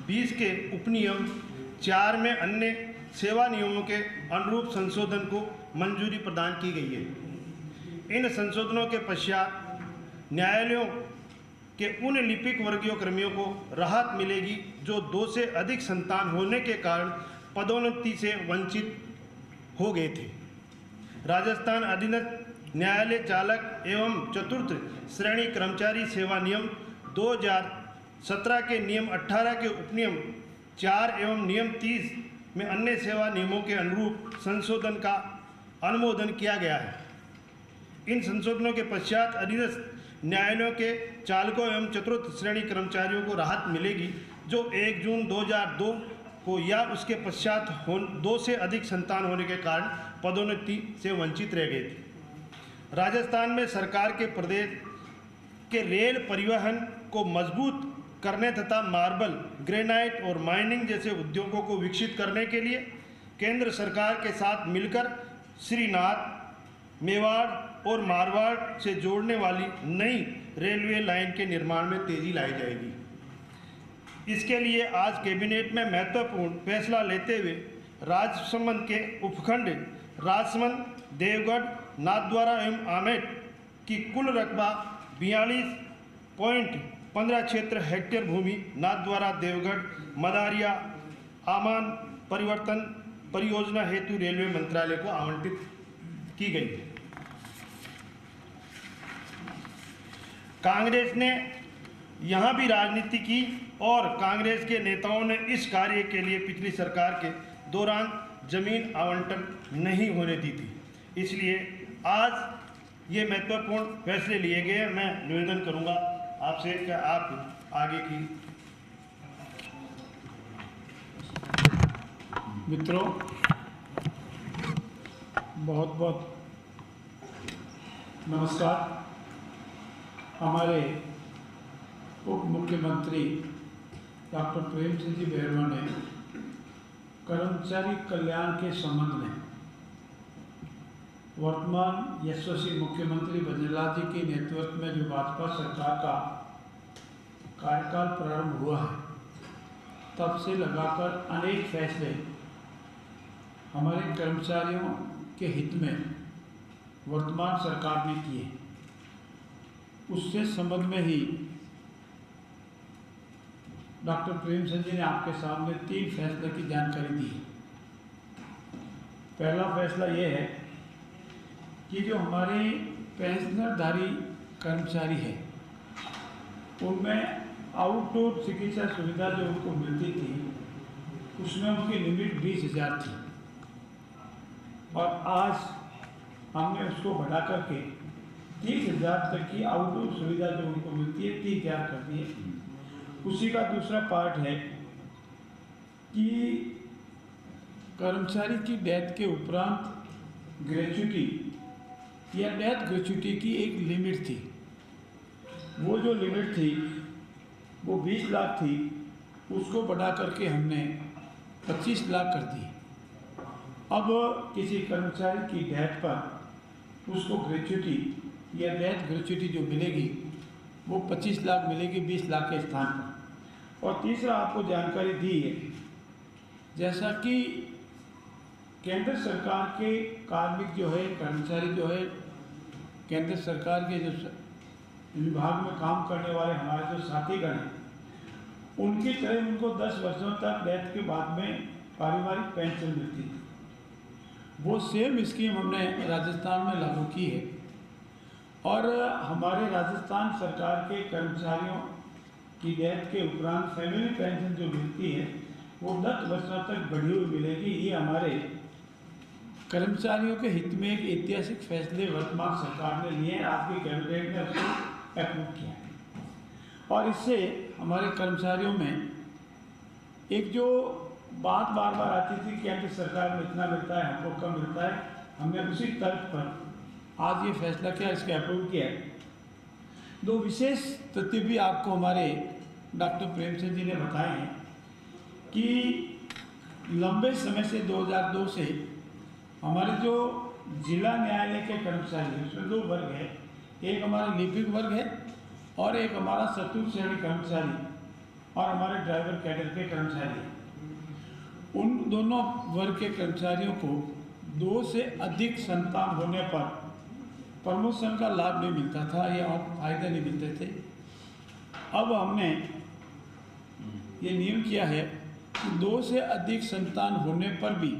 20 के उपनियम 4 में अन्य सेवा नियमों के अनुरूप संशोधन को मंजूरी प्रदान की गई है। इन संशोधनों के पश्चात न्यायालयों के उन लिपिक वर्गीय कर्मियों को राहत मिलेगी जो 2 से अधिक संतान होने के कारण पदोन्नति से वंचित हो गए थे। राजस्थान अधीनस्थ न्यायालय चालक एवं चतुर्थ श्रेणी कर्मचारी सेवा नियम 2017 के नियम 18 के उपनियम 4 एवं नियम 30 में अन्य सेवा नियमों के अनुरूप संशोधन का अनुमोदन किया गया है। इन संशोधनों के पश्चात अधीनस्थ न्यायालयों के चालकों एवं चतुर्थ श्रेणी कर्मचारियों को राहत मिलेगी जो 1 जून 2002 को या उसके पश्चात 2 से अधिक संतान होने के कारण पदोन्नति से वंचित रह गए थे। राजस्थान में सरकार के प्रदेश के रेल परिवहन को मजबूत करने तथा मार्बल, ग्रेनाइट और माइनिंग जैसे उद्योगों को विकसित करने के लिए केंद्र सरकार के साथ मिलकर श्रीनाथ, मेवाड़ और मारवाड़ से जोड़ने वाली नई रेलवे लाइन के निर्माण में तेजी लाई जाएगी। इसके लिए आज कैबिनेट में महत्वपूर्ण फैसला लेते हुए राजसमंद के उपखंड राजसमंद, देवगढ़, नाथद्वारा एवं आमेट की कुल रकबा 42.15 क्षेत्र हेक्टेयर भूमि नाथद्वारा, देवगढ़, मदारिया, आमान परिवर्तन परियोजना हेतु रेलवे मंत्रालय को आवंटित की गई है। कांग्रेस ने यहाँ भी राजनीति की और कांग्रेस के नेताओं ने इस कार्य के लिए पिछली सरकार के दौरान जमीन आवंटन नहीं होने दी थी। इसलिए आज ये महत्वपूर्ण फैसले लिए गए। मैं निवेदन करूंगा आपसे कि आप आगे की। मित्रों, बहुत बहुत नमस्कार। हमारे उप मुख्यमंत्री डॉक्टर प्रेम सिंह जी बैरवा ने कर्मचारी कल्याण के संबंध में वर्तमान यशस्वी मुख्यमंत्री बंदरलाल जी के नेतृत्व में जो भाजपा सरकार का कार्यकाल प्रारंभ हुआ है, तब से लगाकर अनेक फैसले हमारे कर्मचारियों के हित में वर्तमान सरकार ने किए। उससे संबंध में ही डॉक्टर प्रेम सिंह जी ने आपके सामने 3 फैसले की जानकारी दी। पहला फैसला ये है कि जो हमारे पेंशनरधारी कर्मचारी है, उनमें आउटडोर चिकित्सा सुविधा जो उनको मिलती थी, उसमें उनकी लिमिट 20,000 थी और आज हमने उसको बढ़ा करके 30,000 तक की आउटडोर सुविधा जो उनको मिलती है 30,000 कर दी है। उसी का दूसरा पार्ट है कि कर्मचारी की डेथ के उपरांत ग्रेच्युटी या डेथ ग्रेच्युटी की एक लिमिट थी। वो जो लिमिट थी वो 20 लाख थी, उसको बढ़ा करके हमने 25 लाख कर दी। अब किसी कर्मचारी की डेथ पर उसको ग्रेच्युटी या डेथ ग्रेच्युटी जो मिलेगी वो 25 लाख मिलेगी 20 लाख के स्थान पर। और तीसरा आपको जानकारी दी है, जैसा कि केंद्र सरकार के कार्मिक जो है, कर्मचारी जो है, केंद्र सरकार के जो विभाग में काम करने वाले हमारे जो साथीगण हैं, उनकी तरह उनको 10 वर्षों तक डेथ के बाद में पारिवारिक पेंशन मिलती थी। वो सेम स्कीम हमने राजस्थान में लागू की है और हमारे राजस्थान सरकार के कर्मचारियों की डेथ के उपरांत फैमिली पेंशन जो मिलती है वो 10 वर्षों तक बढ़ी हुई मिलेगी। ये हमारे कर्मचारियों के हित में एक ऐतिहासिक फैसले वर्तमान सरकार ने लिए, आपकी कैबिनेट ने उसको अप्रूव किया है। और इससे हमारे कर्मचारियों में एक जो बात बार बार आती थी केंद्र सरकार में इतना मिलता है, हमको कम मिलता है, हमने उसी तर्क पर आज ये फैसला किया, इसके अप्रूव किया है। 2 विशेष तथ्य भी आपको हमारे डॉक्टर प्रेम सिंह जी ने बताए हैं कि लंबे समय से 2002 से हमारे जो जिला न्यायालय के कर्मचारी, उसमें 2 वर्ग है, एक हमारा लिपिक वर्ग है और एक हमारा चतुर्थ श्रेणी कर्मचारी और हमारे ड्राइवर कैडर के कर्मचारी। उन दोनों वर्ग के कर्मचारियों को 2 से अधिक संतान होने पर प्रमोशन का लाभ नहीं मिलता था या और फायदे नहीं मिलते थे। अब हमने ये नियम किया है कि 2 से अधिक संतान होने पर भी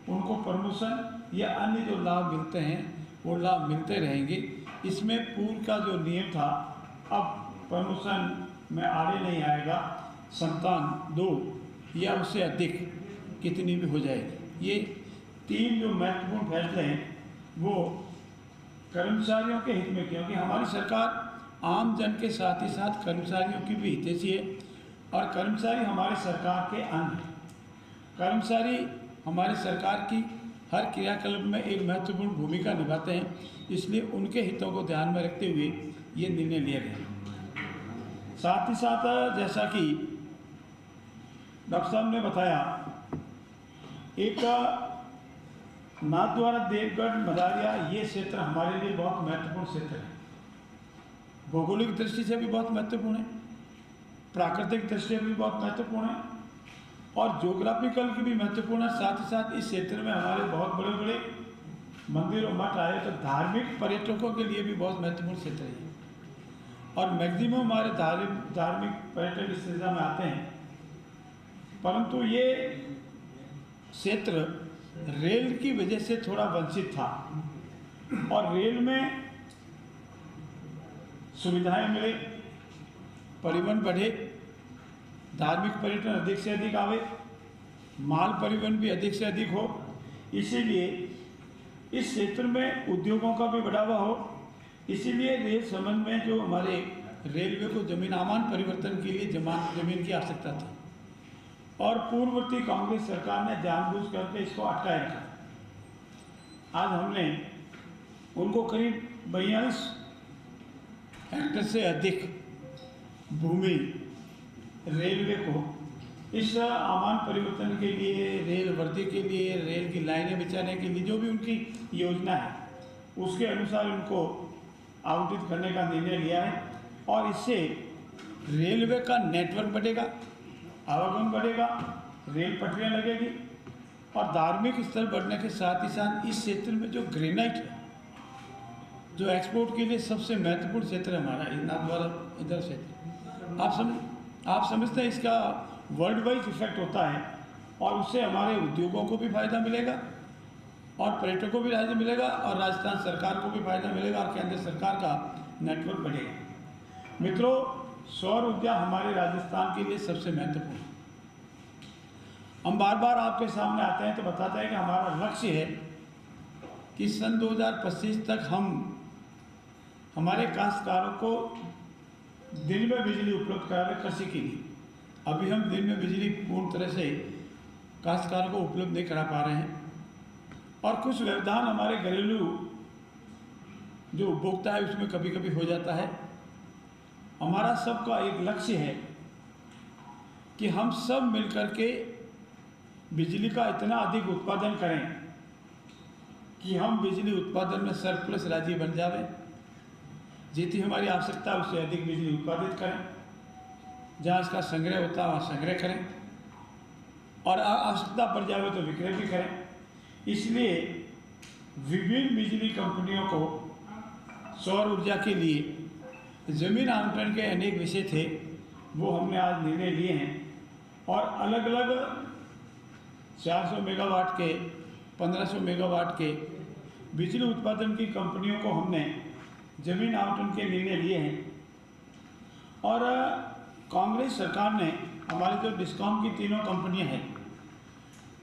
उनको प्रमोशन या अन्य जो लाभ मिलते हैं वो लाभ मिलते रहेंगे। इसमें पूर्व का जो नियम था अब प्रमोशन में आड़े नहीं आएगा, संतान 2 या उससे अधिक कितनी भी हो जाएगी। ये 3 जो महत्वपूर्ण फैसले हैं वो कर्मचारियों के हित में, क्योंकि हमारी सरकार आम जन के साथ ही साथ कर्मचारियों की भी हितैषी है और कर्मचारी हमारे सरकार के अंग हैं। कर्मचारी हमारी सरकार की हर क्रियाकलाप में एक महत्वपूर्ण भूमिका निभाते हैं, इसलिए उनके हितों को ध्यान में रखते हुए ये निर्णय लिया गया। साथ ही साथ जैसा कि डॉक्टर साहब ने बताया, एक नाथद्वारा देवगढ़ मदारिया ये क्षेत्र हमारे लिए बहुत महत्वपूर्ण क्षेत्र है। भौगोलिक दृष्टि से भी बहुत महत्वपूर्ण है, प्राकृतिक दृष्टि से भी बहुत महत्वपूर्ण है और ज्योग्राफिकल की भी महत्वपूर्ण है। साथ ही साथ इस क्षेत्र में हमारे बहुत बड़े बड़े मंदिर और मठ आए, तो धार्मिक पर्यटकों के लिए भी बहुत महत्वपूर्ण क्षेत्र है और मैक्सिमम हमारे धार्मिक पर्यटक इस क्षेत्र में आते हैं। परंतु ये क्षेत्र रेल की वजह से थोड़ा वंचित था और रेल में सुविधाएं मिले, परिवहन बढ़े, धार्मिक पर्यटन अधिक से अधिक आवे, माल परिवहन भी अधिक से अधिक हो, इसीलिए इस क्षेत्र में उद्योगों का भी बढ़ावा हो। इसीलिए रेल संबंध में जो हमारे रेलवे को जमीन आमान परिवर्तन के लिए जमीन की आवश्यकता थी और पूर्ववर्ती कांग्रेस सरकार ने जानबूझ करके इसको अटकाए रखा। आज हमने उनको करीब 42 हेक्टेयर से अधिक भूमि रेलवे को इस आमान परिवर्तन के लिए, रेल वर्दी के लिए, रेल की लाइनें बिछाने के लिए जो भी उनकी योजना है उसके अनुसार उनको आवंटित करने का निर्णय लिया है और इससे रेलवे का नेटवर्क बढ़ेगा, आवागमन बढ़ेगा, रेल पटरियाँ लगेगी और धार्मिक स्थल बढ़ने के साथ ही साथ इस क्षेत्र में जो ग्रेनाइट है, जो एक्सपोर्ट के लिए सबसे महत्वपूर्ण क्षेत्र है हमारा नाथद्वारा इधर क्षेत्र, आप समझते हैं इसका वर्ल्ड वाइड इफेक्ट होता है और उससे हमारे उद्योगों को भी फायदा मिलेगा और पर्यटकों को भी फायदा मिलेगा और राजस्थान सरकार को भी फायदा मिलेगा और केंद्र सरकार का नेटवर्क बढ़ेगा। मित्रों, सौर ऊर्जा हमारे राजस्थान के लिए सबसे महत्वपूर्ण है। हम बार बार आपके सामने आते हैं तो बताते हैं कि हमारा लक्ष्य है कि सन 2025 तक हम हमारे काश्तकारों को दिन में बिजली उपलब्ध करावे कृषि के लिए। अभी हम दिन में बिजली पूर्ण तरह से काश्तकारों को उपलब्ध नहीं करा पा रहे हैं और कुछ व्यवधान हमारे घरेलू जो उपभोक्ता है उसमें कभी कभी हो जाता है। हमारा सबका एक लक्ष्य है कि हम सब मिलकर के बिजली का इतना अधिक उत्पादन करें कि हम बिजली उत्पादन में सरप्लस राज्य बन जावे, जितनी हमारी आवश्यकता उससे अधिक बिजली उत्पादित करें, जहाँ इसका संग्रह होता है वहाँ संग्रह करें और आवश्यकता पड़ जाए तो विक्रय भी करें। इसलिए विभिन्न बिजली कंपनियों को सौर ऊर्जा के लिए ज़मीन आवंटन के अनेक विषय थे, वो हमने आज निर्णय लिए हैं और अलग अलग 400 मेगावाट के, 1500 मेगावाट के बिजली उत्पादन की कंपनियों को हमने ज़मीन आवंटन के निर्णय लिए हैं। और कांग्रेस सरकार ने हमारी जो डिस्कॉम की तीनों कंपनियां हैं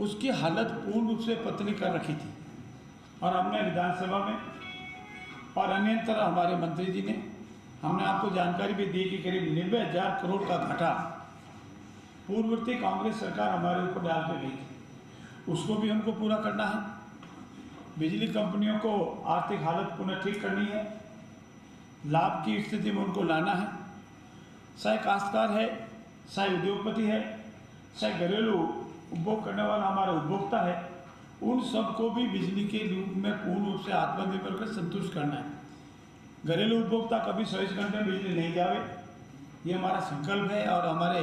उसकी हालत पूर्ण रूप से पतली कर रखी थी और हमने विधानसभा में और अन्यत्र हमारे मंत्री जी ने हमने आपको जानकारी भी दी कि करीब 90,000 करोड़ का घाटा पूर्ववर्ती कांग्रेस सरकार हमारे ऊपर डाल के गई थी, उसको भी हमको पूरा करना है। बिजली कंपनियों को आर्थिक हालत पुनः ठीक करनी है, लाभ की स्थिति में उनको लाना है। चाहे काश्तकार है, चाहे उद्योगपति है, चाहे घरेलू उपभोग करने वाला हमारा उपभोक्ता है, उन सबको भी बिजली के रूप में पूर्ण रूप से आत्मनिर्भर कर संतुष्ट करना है। घरेलू उपभोक्ता कभी 24 घंटे बिजली नहीं जावे, ये हमारा संकल्प है और हमारे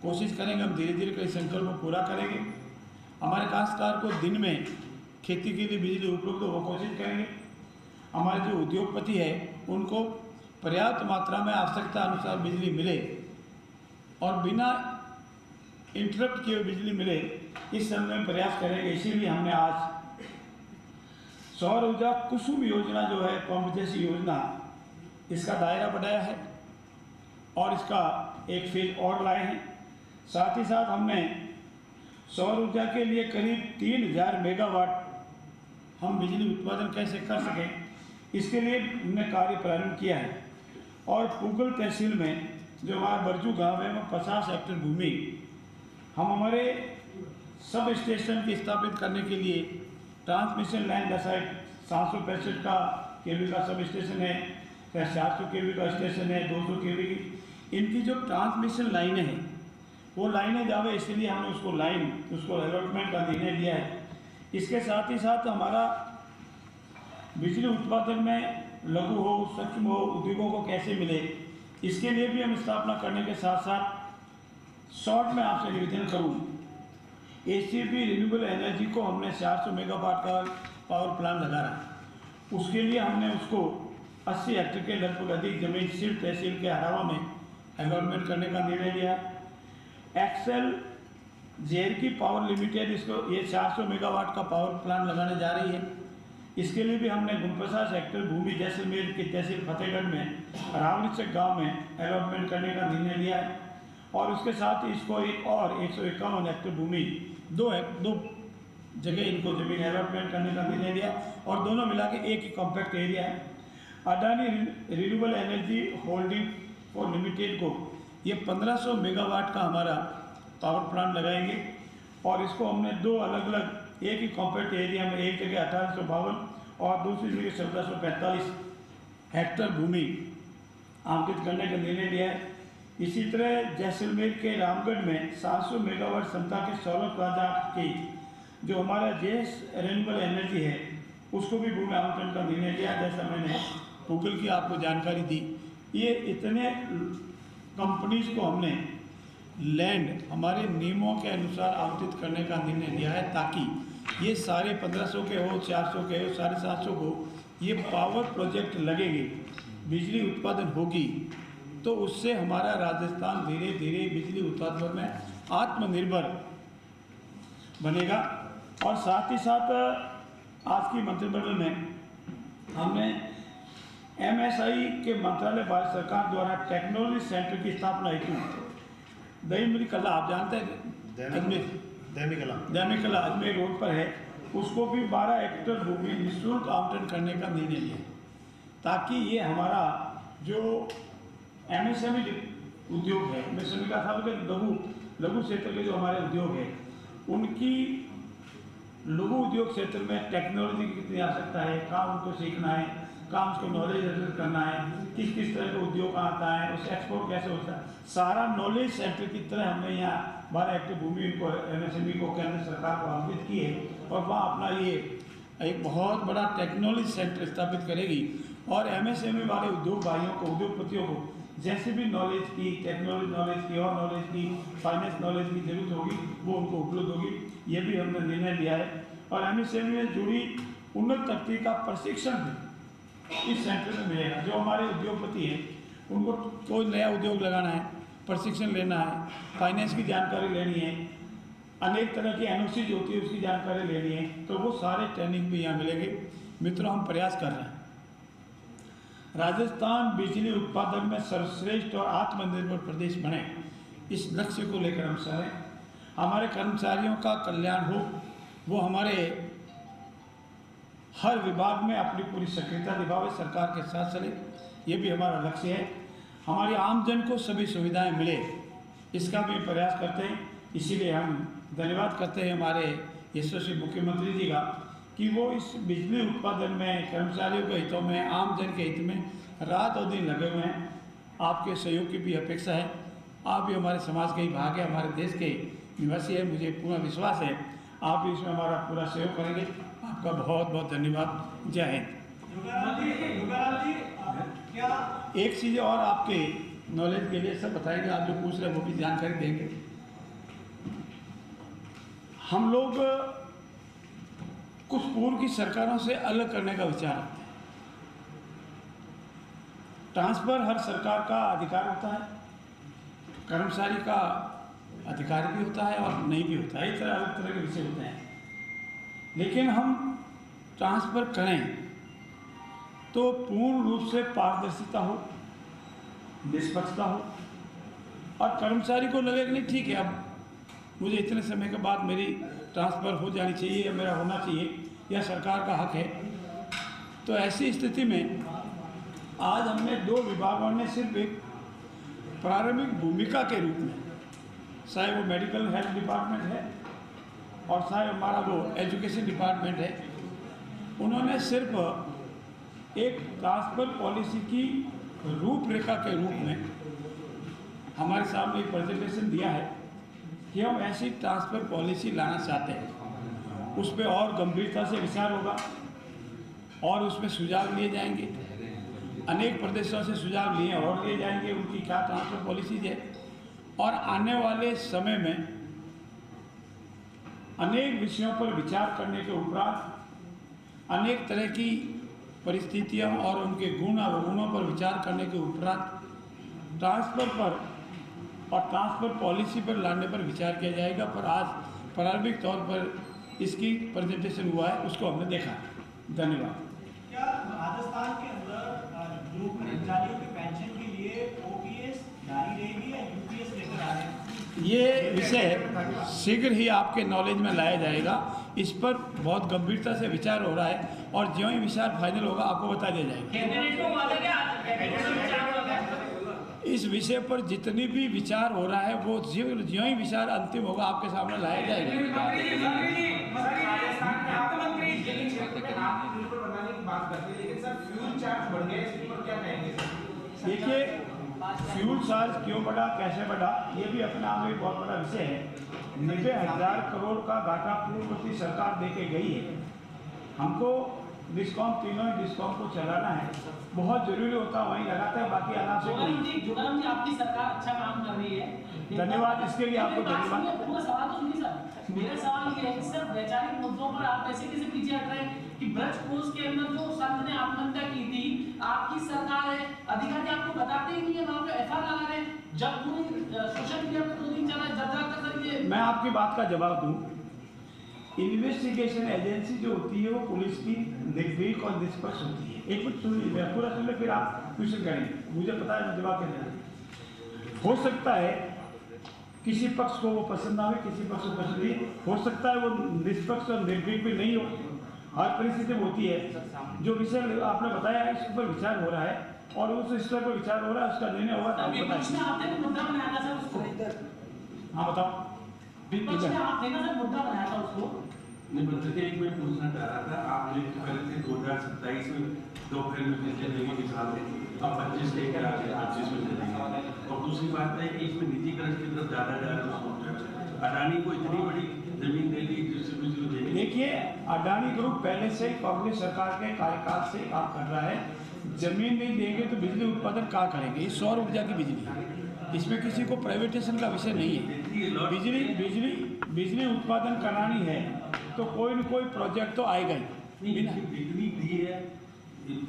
कोशिश करेंगे, हम धीरे धीरे कई संकल्प को पूरा करेंगे। हमारे काश्तकार को दिन में खेती के लिए बिजली उपलब्ध हो वो कोशिश करेंगे। हमारे जो उद्योगपति है उनको पर्याप्त मात्रा में आवश्यकता अनुसार बिजली मिले और बिना इंटरप्ट किए बिजली मिले, इस समय में प्रयास करेंगे। इसीलिए हमने आज सौर ऊर्जा कुसुम योजना जो है पंप जैसी योजना, इसका दायरा बढ़ाया है और इसका एक फेज और लाए हैं। साथ ही साथ हमने सौर ऊर्जा के लिए करीब 3000 मेगावाट हम बिजली उत्पादन कैसे कर सकें, इसके लिए हमने कार्य प्रारंभ किया है। और पुगल तहसील में जो हमारा बरजू गांव है वहाँ 50 हेक्टेयर भूमि हम हमारे सब स्टेशन की स्थापित करने के लिए ट्रांसमिशन लाइन दसाइड 765 का केवी का सब स्टेशन है, 400 केवी का स्टेशन है, 200 केवी की, इनकी जो ट्रांसमिशन लाइनें हैं वो लाइनें जावे, इसलिए हमने उसको अलॉटमेंट का निर्णय लिया है। इसके साथ ही साथ हमारा बिजली उत्पादन में लघु हो सूक्ष्म हो उद्योगों को कैसे मिले, इसके लिए भी हम स्थापना करने के साथ साथ शॉर्ट में आपसे निवेदन करूँ, एसीबी रिन्यूएबल एनर्जी को हमने 400 मेगावाट का पावर प्लांट लगा रहा, उसके लिए हमने उसको 80 हेक्टेयर के लगभग अधिक जमीन सिर्फ तहसील के हरावा में अलॉटमेंट करने का निर्णय लिया। एक्सेल जेरकी पावर लिमिटेड इसको ये 400 मेगावाट का पावर प्लांट लगाने जा रही है। इसके लिए भी हमने 49 हेक्टेयर भूमि जैसलमेर की तहसील फतेहगढ़ में रावणचक गांव में अलॉटमेंट करने का निर्णय लिया है। और उसके साथ ही इसको एक और 151 हेक्टेयर भूमि दो जगह इनको जमीन अलॉटमेंट करने का निर्णय लिया और दोनों मिला के एक ही कॉम्पैक्ट एरिया है। Adani renewable energy holding for limited को ये 1500 मेगावाट का हमारा पावर प्लांट लगाएंगे और इसको हमने दो अलग अलग एक ही कॉम्पैक्ट एरिया में, एक जगह 1852 और दूसरी जगह 1445 हेक्टेयर भूमि आवंटित करने का निर्णय लिया है। इसी तरह जैसलमेर के रामगढ़ में 700 मेगावाट क्षमता के सौर प्रोजेक्ट की जो हमारा जेस रिन्यूएबल एनर्जी है उसको भी भूमि आवंटन का निर्णय लिया, जैसा मैंने गूगल की आपको जानकारी दी। ये इतने कंपनीज को हमने लैंड हमारे नियमों के अनुसार आवंटित करने का निर्णय लिया है ताकि ये सारे 1500 के हो, 400 के हो, 750 को ये पावर प्रोजेक्ट लगेंगे, बिजली उत्पादन होगी तो उससे हमारा राजस्थान धीरे धीरे बिजली उत्पादन में आत्मनिर्भर बनेगा। और साथ ही साथ आज की मंत्रिमंडल में हमने MSI के मंत्रालय भारत सरकार द्वारा टेक्नोलॉजी सेंटर की स्थापना हेतु दहीमुरी कला, आप जानते हैं दैमी कला अजमेर रोड पर है, उसको भी 12 हेक्टेयर भूमि निःशुल्क आवंटन करने का निर्णय लिया ताकि ये हमारा जो MSME उद्योग है, MSME का था लघु क्षेत्र के जो हमारे उद्योग है उनकी लघु उद्योग क्षेत्र में टेक्नोलॉजी की कितनी आवश्यकता है, काम उनको सीखना है, काम उसको नॉलेज हासिल करना है, किस किस तरह का उद्योग आता है, उस एक्सपोर्ट कैसे होता है, सारा नॉलेज सेंटर की तरह हमने यहाँ 12 हेक्टेयर भूमि उनको MSME को केंद्र सरकार को आवंटित की है और वहाँ अपना ये एक बहुत बड़ा टेक्नोलॉजी सेंटर स्थापित करेगी। और MSME वाले उद्योग भाइयों को, उद्योगपतियों को जैसे भी नॉलेज की, टेक्नोलॉजी नॉलेज की और नॉलेज की, फाइनेंस नॉलेज की जरूरत होगी वो उनको उपलब्ध होगी, ये भी हमने निर्णय लिया है। और MSME में जुड़ी उन्नत तकनीक का प्रशिक्षण भी इस सेंटर में मिलेगा। जो हमारे उद्योगपति हैं उनको कोई नया उद्योग लगाना है, प्रशिक्षण लेना है, फाइनेंस की जानकारी लेनी है, अनेक तरह की NOC जो होती है उसकी जानकारी लेनी है, तो वो सारे ट्रेनिंग भी यहाँ मिलेंगे। मित्रों, हम प्रयास कर रहे हैं राजस्थान बिजली उत्पादन में सर्वश्रेष्ठ और आत्मनिर्भर प्रदेश बने, इस लक्ष्य को लेकर हम चलें। हमारे कर्मचारियों का कल्याण हो, वो हमारे हर विभाग में अपनी पूरी सक्रियता निभावे, सरकार के साथ चले, ये भी हमारा लक्ष्य है। हमारे आमजन को सभी सुविधाएं मिले, इसका भी प्रयास करते हैं। इसीलिए हम धन्यवाद करते हैं हमारे यशस्वी मुख्यमंत्री जी का कि वो इस बिजली उत्पादन में कर्मचारियों के हितों में, आमजन के हित में रात और दिन लगे हुए हैं। आपके सहयोग की भी अपेक्षा है। आप भी हमारे समाज के ही भाग है, हमारे देश के निवासी है, मुझे पूरा विश्वास है आप भी इसमें हमारा पूरा सहयोग करेंगे। आपका बहुत बहुत धन्यवाद। जय हिंद। एक चीज़ और आपके नॉलेज के लिए सब बताएंगे, आप जो पूछ रहे हैं वो भी जानकारी देंगे। हम लोग कुछ पूर्व की सरकारों से अलग करने का विचार रखते हैं। ट्रांसफ़र हर सरकार का अधिकार होता है, कर्मचारी का अधिकार भी होता है और नहीं भी होता है, इस तरह अलग तरह के विषय होते हैं। लेकिन हम ट्रांसफ़र करें तो पूर्ण रूप से पारदर्शिता हो, निष्पक्षता हो और कर्मचारी को लगे कि नहीं ठीक है, अब मुझे इतने समय के बाद मेरी ट्रांसफ़र हो जानी चाहिए या मेरा होना चाहिए या सरकार का हक है। तो ऐसी स्थिति में आज हमने दो विभागों ने सिर्फ एक प्रारंभिक भूमिका के रूप में, चाहे वो मेडिकल हेल्थ डिपार्टमेंट है और चाहे हमारा वो एजुकेशन डिपार्टमेंट है, उन्होंने सिर्फ एक ट्रांसफ़र पॉलिसी की रूपरेखा के रूप में हमारे सामने एक प्रेजेंटेशन दिया है कि हम ऐसी ट्रांसफ़र पॉलिसी लाना चाहते हैं। उस पर और गंभीरता से विचार होगा और उसमें सुझाव लिए जाएंगे। अनेक प्रदेशों से सुझाव लिए और लिए जाएंगे, उनकी क्या ट्रांसफ़र पॉलिसीज है। और आने वाले समय में अनेक विषयों पर विचार करने के उपरांत, अनेक तरह की परिस्थितियों और उनके गुण अवगुणों पर विचार करने के उपरांत ट्रांसफ़र पर और ट्रांसफ़र पॉलिसी पर लाने पर विचार किया जाएगा। पर आज प्रारंभिक तौर पर इसकी प्रेजेंटेशन हुआ है, उसको हमने देखा। धन्यवाद। क्या राजस्थान के अंदर जो कर्मचारियों के पेंशन के लिए ओपीएस जारी रहेगी या यूपीएस लेकर आ रहे हैं? ये विषय शीघ्र ही आपके नॉलेज में लाया जाएगा। इस पर बहुत गंभीरता से विचार हो रहा है और ज्यों ही विचार फाइनल होगा आपको बता दिया जाएगा। इस विषय पर जितनी भी विचार हो रहा है वो ज्यों ही विचार अंतिम होगा आपके सामने लाया जाएगा। देखिए, फ्यूल चार्ज क्यों बढ़ा, कैसे बढ़ा, ये भी अपने आप में एक बहुत बड़ा विषय है। 90,000 करोड़ का घाटा पूर्ववर्ती सरकार दे के गई है। हमको डिस्कॉम, तीनों डिस्कॉम को चलाना है, बहुत जरूरी होता है वहीं लगाते हैं, बाकी आराम से नहीं। आपकी सरकार अच्छा काम कर रही है, धन्यवाद इसके लिए आपको धन्यवाद। पूरा सवाल तो सुनिए सर। मेरा सवाल ये है कि सर वैचारिक मुद्दों पर आप ऐसे कैसे पीछे हट रहे हैं कि ब्रज कोष के अंदर जो संत ने आत्महत्या की थी, आपकी सरकार है, अधिकारी आपको बताते ही नहीं है, वहाँ पे एफआईआर लगा रहे हैं। जब पूरी सोशल मीडिया पर 2 दिन चला जबरा कर ये। मैं आपकी बात का जवाब दूं। इन्वेस्टिगेशन एजेंसी जो होती है वो पुलिस की निर्भीक और निष्पक्ष होती है। एक मिनट सुनिए, पूरा सुन ले फिर आप क्वेश्चन करेंगे। मुझे पता है मैं जवाब क्या देना। हो सकता है किसी पक्ष को वो पसंद ना हो, किसी पक्ष को पसंद नहीं हो सकता है, वो निष्पक्ष और निर्भीक भी नहीं हो, हर परिस्थिति में होती है। जो विषय आपने बताया है इस पर विचार हो रहा है और उस स्तर पर विचार हो रहा है, उसका निर्णय होगा। हाँ बताओ। नहीं बच्चे थे, एक मिनट पूछना चाह रहा था। आप लिख पहले थे 2027 में दोपहर में बिजली देने की साल, अब 25 लेकर आगे 25 में दे देंगे। और दूसरी बात है कि इसमें निजीकरण की तरफ ज़्यादा जा रहा है। अडानी को इतनी बड़ी जमीन दे दी जिससे बिजली देगी। देखिए, अडानी ग्रुप पहले से कांग्रेस सरकार के कार्यकाल से काम कर रहा है। जमीन नहीं देंगे तो बिजली उत्पादन कहाँ करेंगे? ये सौर ऊर्जा की बिजली है, इसमें किसी को प्राइवेटेशन का विषय नहीं है। बिजली उत्पादन करानी है तो कोई न कोई प्रोजेक्ट तो आएगा ही। बिजली दी है,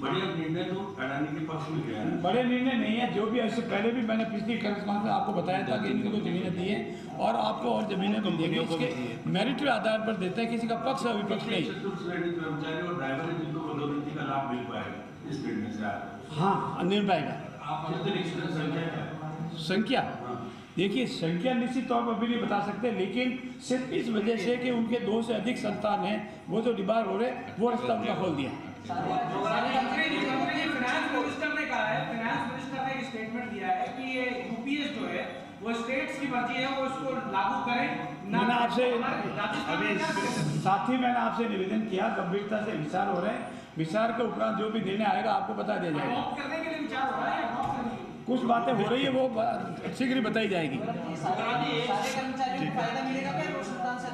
बड़े निर्णय तो अडानी के पक्ष में गया है। बड़े निर्णय नहीं है, जो भी इससे पहले भी मैंने पिछली कॉन्फ्रेंस में आपको बताया था कि इनको जमीनें दी हैं और आपको और जमीनें भी देंगे। इसके मेरिट के आधार पर देते हैं, किसी का पक्ष और विपक्ष नहीं। कर्मचारी और ड्राइवर है जिनको पदोन्नति का लाभ मिल पाएगा इस निर्णय से। हाँ, मिल पाएगा। संख्या देखिए, संख्या निश्चित तौर पर भी नहीं बता सकते, लेकिन सिर्फ इस वजह से कि उनके 2 से अधिक संतान हैं, वो जो डिबार हो रहे वो रास्ता उनका खोल दिया। फाइनेंस मिनिस्टर ने कहा है, फाइनेंस मिनिस्टर ने एक स्टेटमेंट दिया है कि ये यूपीएस जो है वो स्टेट्स की मर्जी है, वो इसको लागू करें। मैंने आपसे मैंने आपसे निवेदन किया, गंभीरता से विचार हो रहे हैं, विचार के उपरांत जो भी निर्णय आएगा आपको बता दिया जाएगा। करने के लिए विचार हो रहा है, कुछ बातें हो रही है वो शीघ्र ही बताई जाएगी। सारे कर्मचारियों को फायदा मिलेगा क्या रोशनदान से?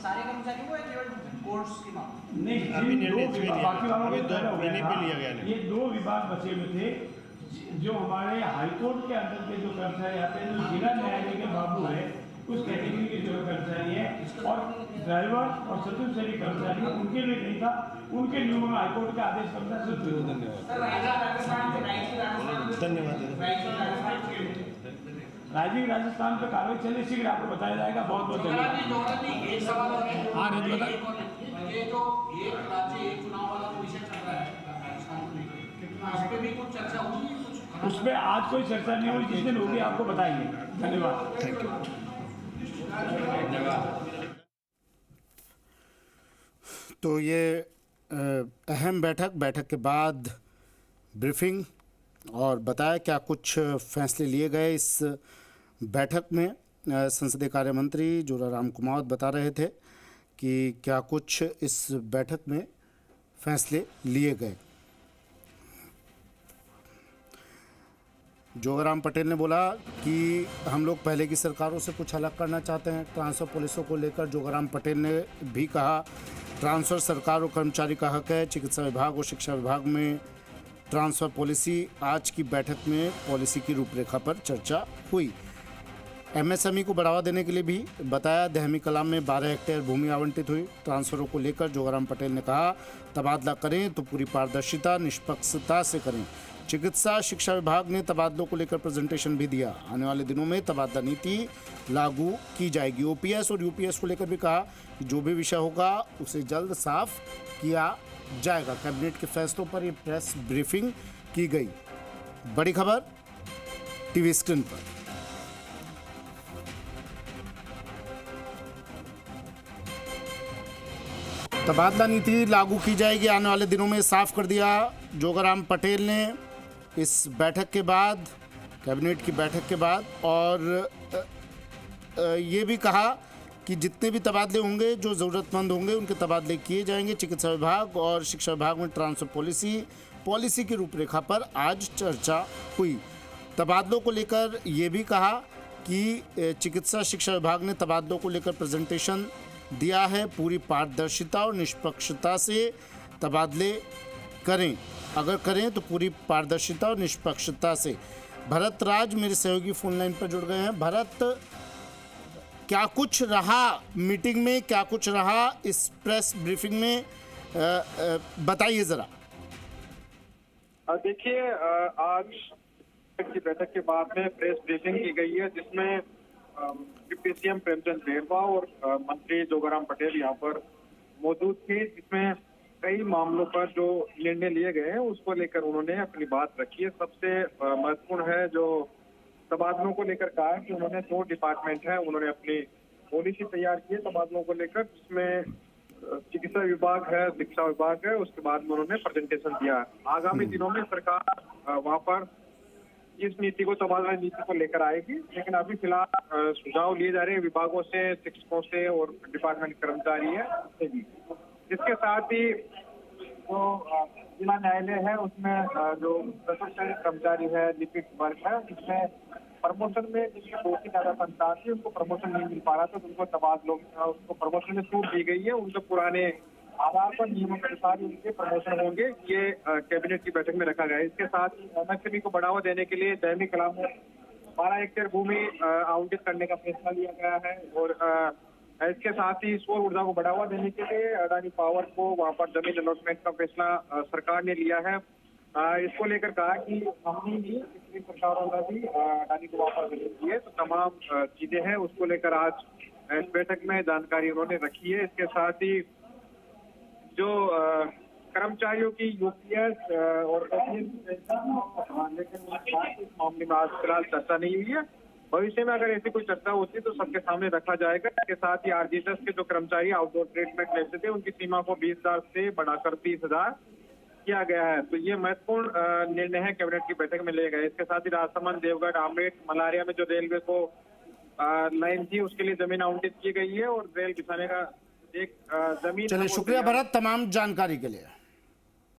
सारे कर्मचारियों को या केवल बोर्ड्स की मांग? नहीं, अभी निर्णय बाकी वालों को दो निर्णय पे लिया गया है। ये 2 विभाग बचे हुए थे जो हमारे हाईकोर्ट के अंदर के जो कर्मचारी आते हैं, जो जिला न्यायालय के बाबू है, उस कैटेगरी के जो कर्मचारी है, और ड्राइवर और सचिव से भी कर्मचारी उनके लिए नहीं था, उनके नियमों में हाईकोर्ट का आदेश करना सिर्फ राजीव राजस्थान पे कार्रवाई चले, शीघ्र आपको बताया जाएगा। बहुत बहुत धन्यवाद। एक सवाल और है। हाँ, रंजित बता। ये जो एक राज्य एक चुनाव वाला जो विषय चल रहा है राजस्थान को लेकर, कितना उस पे भी कुछ चर्चा हुई है? कुछ उस पर आज कोई चर्चा नहीं हुई, जिस दिन होगी आपको बताएंगे। धन्यवाद। Thank you. तो ये अहम बैठक के बाद ब्रीफिंग और बताया क्या कुछ फैसले लिए गए इस बैठक में। संसदीय कार्य मंत्री जोराराम कुमावत बता रहे थे कि क्या कुछ इस बैठक में फैसले लिए गए। जोगाराम पटेल ने बोला कि हम लोग पहले की सरकारों से कुछ अलग करना चाहते हैं। ट्रांसफ़र पुलिसों को लेकर जोगाराम पटेल ने भी कहा, ट्रांसफ़र सरकार और कर्मचारी का हक है। चिकित्सा विभाग और शिक्षा विभाग में ट्रांसफ़र पॉलिसी, आज की बैठक में पॉलिसी की रूपरेखा पर चर्चा हुई। एमएसएमई को बढ़ावा देने के लिए भी बताया। दहमी कलाम में 12 हेक्टेयर भूमि आवंटित हुई। ट्रांसफरों को लेकर जोगाराम पटेल ने कहा, तबादला करें तो पूरी पारदर्शिता निष्पक्षता से करें। चिकित्सा शिक्षा विभाग ने तबादलों को लेकर प्रेजेंटेशन भी दिया। आने वाले दिनों में तबादला नीति लागू की जाएगी। ओपीएस और यूपीएस को लेकर भी कहा कि जो भी विषय होगा उसे जल्द साफ किया जाएगा। कैबिनेट के फैसलों पर ये प्रेस ब्रीफिंग की गई। बड़ी खबर टीवी स्क्रीन पर। तबादला नीति लागू की जाएगी, आने वाले दिनों में साफ कर दिया जोगाराम पटेल ने इस बैठक के बाद, कैबिनेट की बैठक के बाद। और ये भी कहा कि जितने भी तबादले होंगे, जो ज़रूरतमंद होंगे, उनके तबादले किए जाएंगे। चिकित्सा विभाग और शिक्षा विभाग में ट्रांसफर पॉलिसी की रूपरेखा पर आज चर्चा हुई। तबादलों को लेकर ये भी कहा कि चिकित्सा शिक्षा विभाग ने तबादलों को लेकर प्रेजेंटेशन दिया है। पूरी पारदर्शिता और निष्पक्षता से तबादले करें, अगर करें तो पूरी पारदर्शिता और निष्पक्षता से। भरत राज मेरे सहयोगी फोन लाइन पर जुड़ गए हैं। भरत, क्या कुछ रहा मीटिंग में, क्या कुछ रहा इस प्रेस ब्रीफिंग में, बताइए ज़रा। देखिए, आज की बैठक के बाद में प्रेस ब्रीफिंग की गई है, जिसमें डिप्टी सीएम प्रेमचंद बेरवा और मंत्री जोगाराम पटेल यहाँ पर मौजूद थे। जिसमें कई मामलों पर जो निर्णय लिए गए हैं उसको लेकर उन्होंने अपनी बात रखी है। सबसे महत्वपूर्ण है जो तबादलों को लेकर कहा है कि उन्होंने 2 डिपार्टमेंट है, उन्होंने अपनी पॉलिसी तैयार की है तबादलों को लेकर, जिसमें चिकित्सा विभाग है, शिक्षा विभाग है। उसके बाद में उन्होंने प्रेजेंटेशन दिया। आगामी दिनों में सरकार वहाँ पर इस नीति को, तबादला नीति को लेकर आएगी। लेकिन अभी फिलहाल सुझाव लिए जा रहे हैं विभागों से, शिक्षकों से और डिपार्टमेंट कर्मचारी है उससे भी। इसके साथ ही जो जिला न्यायालय है उसमें जो प्रशासनिक कर्मचारी है, लिपिक वर्ग है, इसमें प्रमोशन में जिसमें 2 से ज्यादा संस्थान थी, उनको प्रमोशन नहीं मिल पा रहा था, तो उनको तबादलों उसको प्रमोशन में छूट दी गई है। उनके पुराने आधार पर नियमों के अनुसार उनके प्रमोशन होंगे। ये कैबिनेट की बैठक में रखा गया है। इसके साथ ही एमएसएमई को बढ़ावा देने के लिए दहमी कलाम में 12 हेक्टेयर भूमि आवंटित करने का फैसला लिया गया है। और इसके साथ ही सौर ऊर्जा को बढ़ावा देने के लिए अडानी पावर को वहाँ पर जमीन अलॉटमेंट का फैसला सरकार ने लिया है। इसको लेकर कहा कि हमने भी पिछली सरकारों ने भी अडानी को वहाँ पर जमीन दी है, तो तमाम चीजें हैं उसको लेकर आज इस बैठक में जानकारी उन्होंने रखी है। इसके साथ ही जो कर्मचारियों की यूपीएस और लेकिन इस मामले में आज फिलहाल चर्चा नहीं हुई है। भविष्य में अगर ऐसी कोई चर्चा होती है तो सबके सामने रखा जाएगा। इसके साथ ही आरजीएसएस के जो कर्मचारी आउटडोर ट्रीटमेंट लेते थे उनकी सीमा को 20,000 से बढ़ाकर 30,000 किया गया है। तो ये महत्वपूर्ण निर्णय है कैबिनेट की बैठक में लिया गया। इसके साथ ही राजसमंद, देवगढ़, आमरेट, मलारिया में जो रेलवे को लाइन थी उसके लिए जमीन आवंटित की गई है और रेल बिछाने का एक जमीन। चलिए, शुक्रिया भरत तमाम जानकारी के लिए।